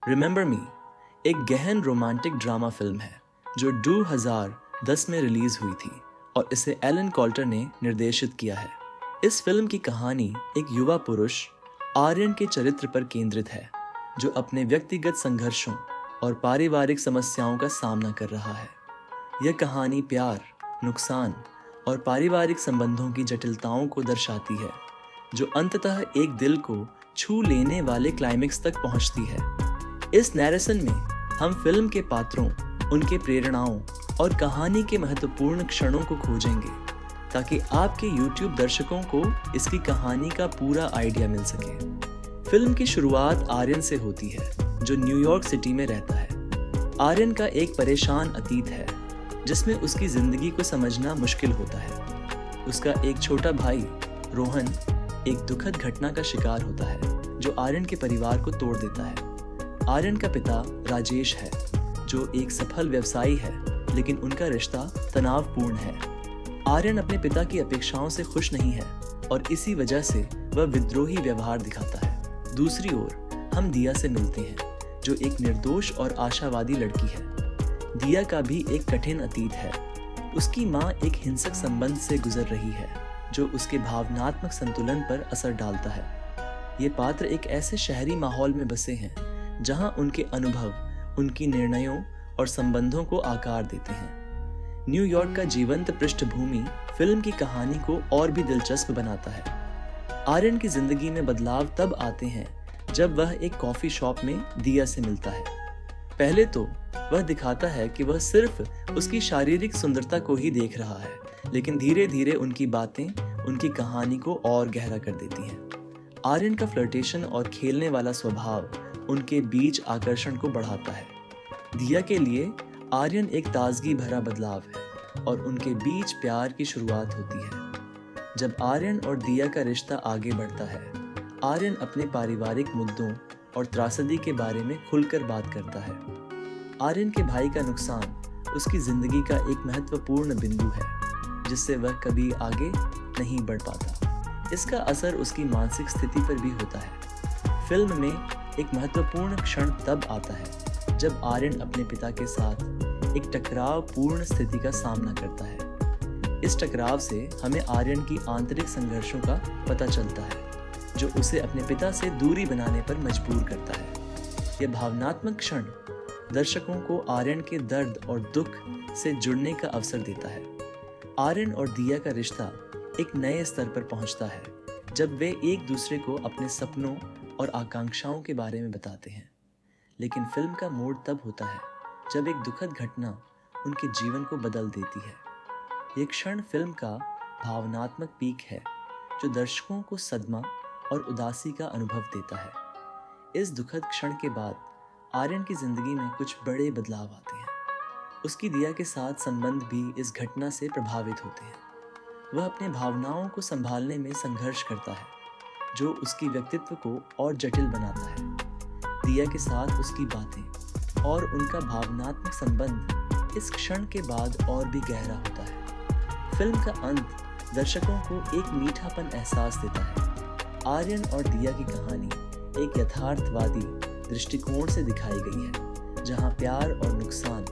Remember मी एक गहन romantic drama film है जो 2010 में रिलीज हुई थी और इसे एलन कॉल्टर ने निर्देशित किया है। इस फिल्म की कहानी एक युवा पुरुष आर्यन के चरित्र पर केंद्रित है जो अपने व्यक्तिगत संघर्षों और पारिवारिक समस्याओं का सामना कर रहा है। यह कहानी प्यार, नुकसान और पारिवारिक संबंधों की जटिलताओं को दर्शाती है जो अंततः एक दिल को छू लेने वाले क्लाइमेक्स तक पहुंचती है। इस नैरेशन में हम फिल्म के पात्रों, उनके प्रेरणाओं और कहानी के महत्वपूर्ण क्षणों को खोजेंगे ताकि आपके YouTube दर्शकों को इसकी कहानी का पूरा आइडिया मिल सके। फिल्म की शुरुआत आर्यन से होती है जो न्यूयॉर्क सिटी में रहता है। आर्यन का एक परेशान अतीत है जिसमें उसकी जिंदगी को समझना मुश्किल होता है। उसका एक छोटा भाई रोहन एक दुखद घटना का शिकार होता है जो आर्यन के परिवार को तोड़ देता है। आर्यन का पिता राजेश है जो एक सफल व्यवसायी है, लेकिन उनका रिश्ता तनावपूर्ण है। आर्यन अपने पिता की अपेक्षाओं से खुश नहीं है और इसी वजह से वह विद्रोही व्यवहार दिखाता है। दूसरी ओर हम दिया से मिलते हैं जो एक निर्दोष और आशावादी लड़की है। दिया का भी एक कठिन अतीत है। उसकी माँ एक हिंसक संबंध से गुजर रही है जो उसके भावनात्मक संतुलन पर असर डालता है। ये पात्र एक ऐसे शहरी माहौल में बसे हैं जहां उनके अनुभव उनकी निर्णयों और संबंधों को आकार देते हैं। न्यूयॉर्क का जीवंत पृष्ठभूमि फिल्म की कहानी को और भी दिलचस्प बनाता है। आर्यन की जिंदगी में बदलाव तब आते हैं जब वह एक कॉफी शॉप में दिया से मिलता है। पहले तो वह दिखाता है कि वह सिर्फ उसकी शारीरिक सुंदरता को ही देख रहा है, लेकिन धीरे धीरे उनकी बातें उनकी कहानी को और गहरा कर देती हैं। आर्यन का फ्लर्टेशन और खेलने वाला स्वभाव उनके बीच आकर्षण को बढ़ाता है। दिया के लिए आर्यन एक ताजगी भरा बदलाव है और उनके बीच प्यार की शुरुआत होती है। जब आर्यन और दिया का रिश्ता आगे बढ़ता है, आर्यन अपने पारिवारिक मुद्दों और त्रासदी के बारे में खुलकर बात करता है। आर्यन के भाई का नुकसान उसकी जिंदगी का एक महत्वपूर्ण बिंदु है जिससे वह कभी आगे नहीं बढ़ पाता। इसका असर उसकी मानसिक स्थिति पर भी होता है। फिल्म में एक महत्वपूर्ण क्षण तब आता है जब आर्यन अपने पिता के साथ एक टकराव पूर्ण स्थिति का सामना करता है। इस टकराव से हमें आर्यन की आंतरिक संघर्षों का पता चलता है जो उसे अपने पिता से दूरी बनाने पर मजबूर करता है। यह भावनात्मक क्षण दर्शकों को आर्यन के दर्द और दुख से जुड़ने का अवसर देता है। आर्यन और दिया का रिश्ता एक नए स्तर पर पहुंचता है जब वे एक दूसरे को अपने सपनों और आकांक्षाओं के बारे में बताते हैं। लेकिन फिल्म का मोड़ तब होता है जब एक दुखद घटना उनके जीवन को बदल देती है। ये क्षण फिल्म का भावनात्मक पीक है जो दर्शकों को सदमा और उदासी का अनुभव देता है। इस दुखद क्षण के बाद आर्यन की जिंदगी में कुछ बड़े बदलाव आते हैं। उसकी दिया के साथ संबंध भी इस घटना से प्रभावित होते हैं। वह अपने भावनाओं को संभालने में संघर्ष करता है जो उसकी व्यक्तित्व को और जटिल बनाता है। दिया के साथ उसकी बातें और उनका भावनात्मक संबंध इस क्षण के बाद और भी गहरा होता है। फिल्म का अंत दर्शकों को एक मीठापन एहसास देता है। आर्यन और दिया की कहानी एक यथार्थवादी दृष्टिकोण से दिखाई गई है जहां प्यार और नुकसान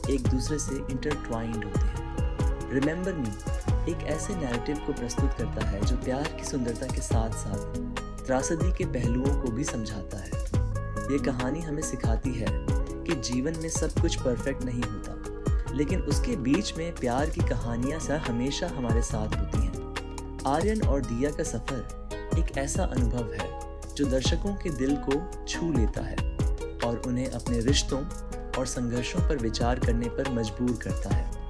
एक दूसरे से इंटरट्वाइंड होते हैं। रिमेंबर मी एक ऐसे नैरेटिव को प्रस्तुत करता है जो प्यार की सुंदरता के साथ साथ त्रासदी के पहलुओं को भी समझाता है। ये कहानी हमें सिखाती है कि जीवन में सब कुछ परफेक्ट नहीं होता, लेकिन उसके बीच में प्यार की कहानियां हमेशा हमारे साथ होती हैं। आर्यन और दिया का सफर एक ऐसा अनुभव है जो दर्शकों के दिल को छू लेता है और उन्हें अपने रिश्तों और संघर्षों पर विचार करने पर मजबूर करता है।